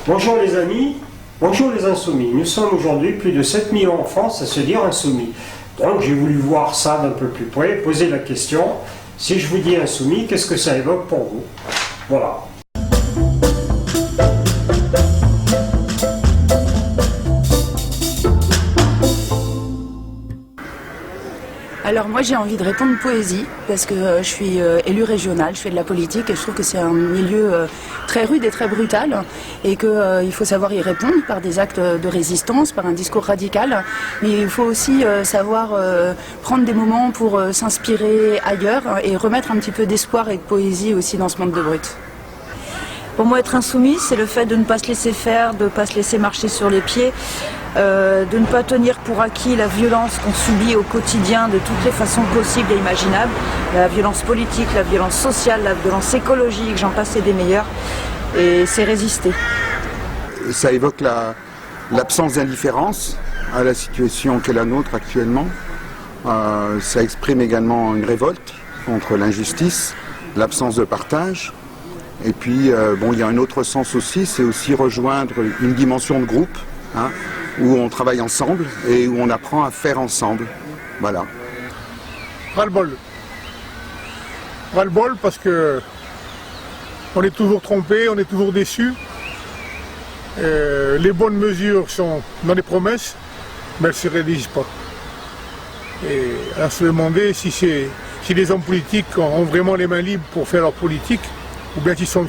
Bonjour les amis, bonjour les insoumis. Nous sommes aujourd'hui plus de 7 millions en France à se dire insoumis. Donc j'ai voulu voir ça d'un peu plus près, poser la question, si je vous dis insoumis, qu'est-ce que ça évoque pour vous? Voilà. Alors moi j'ai envie de répondre poésie parce que je suis élue régionale, je fais de la politique et je trouve que c'est un milieu très rude et très brutal et qu'il faut savoir y répondre par des actes de résistance, par un discours radical, mais il faut aussi savoir prendre des moments pour s'inspirer ailleurs et remettre un petit peu d'espoir et de poésie aussi dans ce monde de brut. Pour moi, être insoumis, c'est le fait de ne pas se laisser faire, de ne pas se laisser marcher sur les pieds, de ne pas tenir pour acquis la violence qu'on subit au quotidien de toutes les façons possibles et imaginables, la violence politique, la violence sociale, la violence écologique, j'en passe et des meilleurs, et c'est résister. Ça évoque l'absence d'indifférence à la situation qu'est la nôtre actuellement. Ça exprime également une révolte contre l'injustice, l'absence de partage. Et puis, bon, il y a un autre sens aussi, c'est aussi rejoindre une dimension de groupe, hein, où on travaille ensemble et où on apprend à faire ensemble. Voilà. Ras-le-bol. Ras-le-bol parce que on est toujours trompé, on est toujours déçu. Les bonnes mesures sont dans les promesses, mais elles ne se réalisent pas. Et à se demander si les hommes politiques ont vraiment les mains libres pour faire leur politique, ou bien qu'ils sont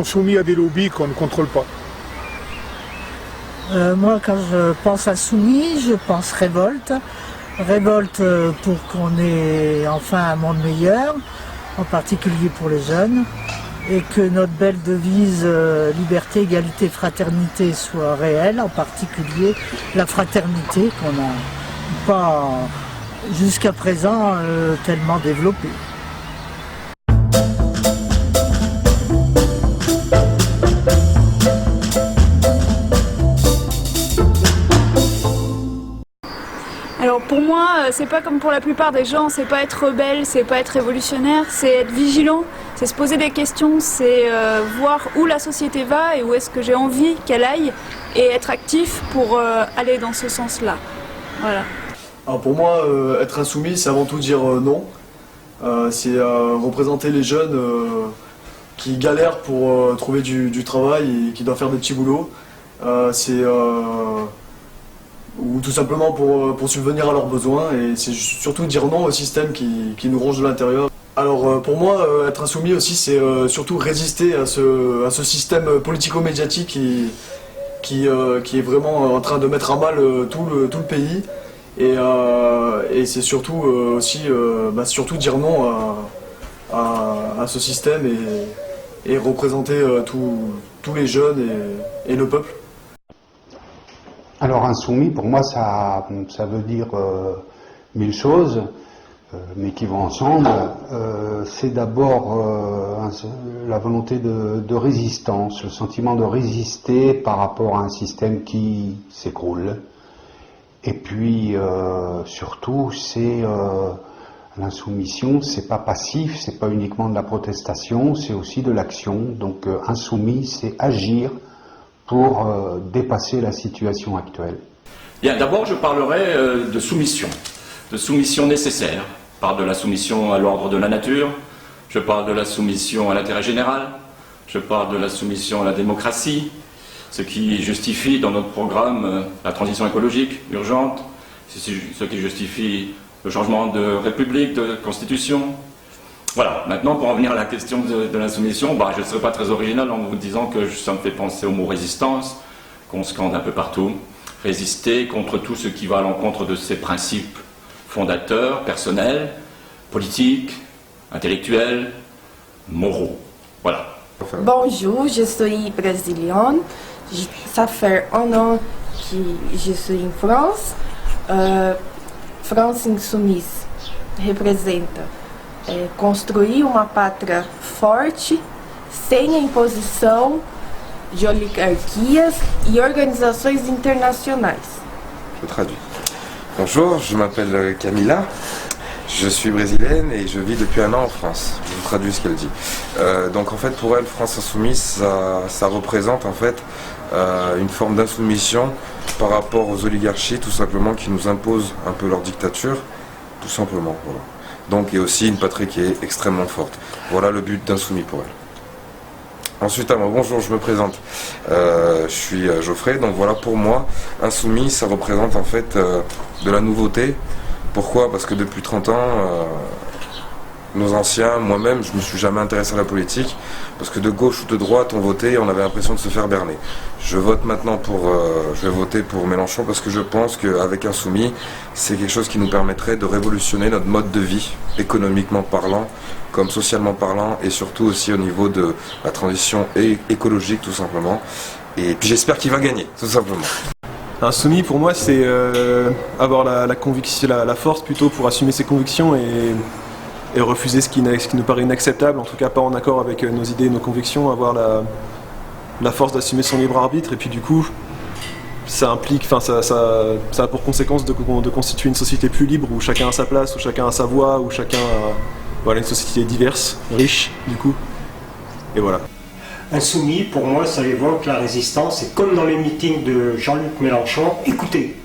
soumis à des lobbies qu'on ne contrôle pas. Moi, quand je pense insoumis, je pense révolte. Révolte pour qu'on ait enfin un monde meilleur, en particulier pour les jeunes, et que notre belle devise liberté, égalité, fraternité soit réelle, en particulier la fraternité qu'on n'a pas jusqu'à présent tellement développée. Alors pour moi, c'est pas comme pour la plupart des gens, c'est pas être rebelle, c'est pas être révolutionnaire, c'est être vigilant, c'est se poser des questions, c'est voir où la société va et où est-ce que j'ai envie qu'elle aille et être actif pour aller dans ce sens-là. Voilà. Alors pour moi, être insoumis, c'est avant tout dire non. C'est représenter les jeunes qui galèrent pour trouver du travail et qui doivent faire des petits boulots. Ou tout simplement pour subvenir à leurs besoins, et c'est surtout dire non au système qui nous ronge de l'intérieur. Alors pour moi, être insoumis aussi, c'est surtout résister à ce système politico-médiatique qui est vraiment en train de mettre à mal tout le pays, et c'est surtout aussi surtout dire non à ce système et représenter tous les jeunes et le peuple. Alors insoumis, pour moi, ça veut dire mille choses, mais qui vont ensemble. C'est d'abord la volonté de résistance, le sentiment de résister par rapport à un système qui s'écroule. Et puis, surtout, c'est l'insoumission, c'est pas passif, c'est pas uniquement de la protestation, c'est aussi de l'action. Donc insoumis, c'est agir pour dépasser la situation actuelle. Bien, d'abord, je parlerai de soumission nécessaire. Je parle de la soumission à l'ordre de la nature, je parle de la soumission à l'intérêt général, je parle de la soumission à la démocratie, ce qui justifie dans notre programme la transition écologique urgente, ce qui justifie le changement de république, de constitution. Voilà, maintenant pour en venir à la question de l'insoumission, je ne serai pas très original en vous disant que ça me fait penser au mot résistance, qu'on scande un peu partout. Résister contre tout ce qui va à l'encontre de ses principes fondateurs, personnels, politiques, intellectuels, moraux. Voilà. Bonjour, je suis brésilienne. Ça fait un an que je suis en France. France Insoumise representa construir uma pátria forte, sem a imposição de oligarquias e organizações internacionais. Je traduis. Bonjour, je m'appelle Camilla. Je suis brésilienne et je vis depuis 1 an en France. Je vous traduis ce qu'elle dit. Donc en fait pour elle, France Insoumise, ça représente en fait une forme d'insoumission par rapport aux oligarchies tout simplement qui nous imposent un peu leur dictature, tout simplement. Voilà. Donc et aussi une patrie qui est extrêmement forte. Voilà le but d'Insoumis pour elle. Ensuite, bonjour, je me présente. Je suis Geoffrey, donc voilà pour moi, Insoumis, ça représente en fait de la nouveauté. Pourquoi? Parce que depuis 30 ans, nos anciens, moi-même, je ne me suis jamais intéressé à la politique, parce que de gauche ou de droite, on votait et on avait l'impression de se faire berner. Je vote maintenant je vais voter pour Mélenchon parce que je pense qu'avec Insoumis, c'est quelque chose qui nous permettrait de révolutionner notre mode de vie, économiquement parlant, comme socialement parlant, et surtout aussi au niveau de la transition écologique, tout simplement. Et puis j'espère qu'il va gagner, tout simplement. Insoumis pour moi c'est avoir la conviction, la force plutôt pour assumer ses convictions et refuser ce qui nous paraît inacceptable, en tout cas pas en accord avec nos idées et nos convictions, avoir la force d'assumer son libre arbitre et puis du coup ça implique, ça a pour conséquence de constituer une société plus libre où chacun a sa place, où chacun a sa voix, où chacun a une société diverse, riche du coup, et voilà. Insoumis, pour moi, ça évoque la résistance. Et comme dans les meetings de Jean-Luc Mélenchon, écoutez,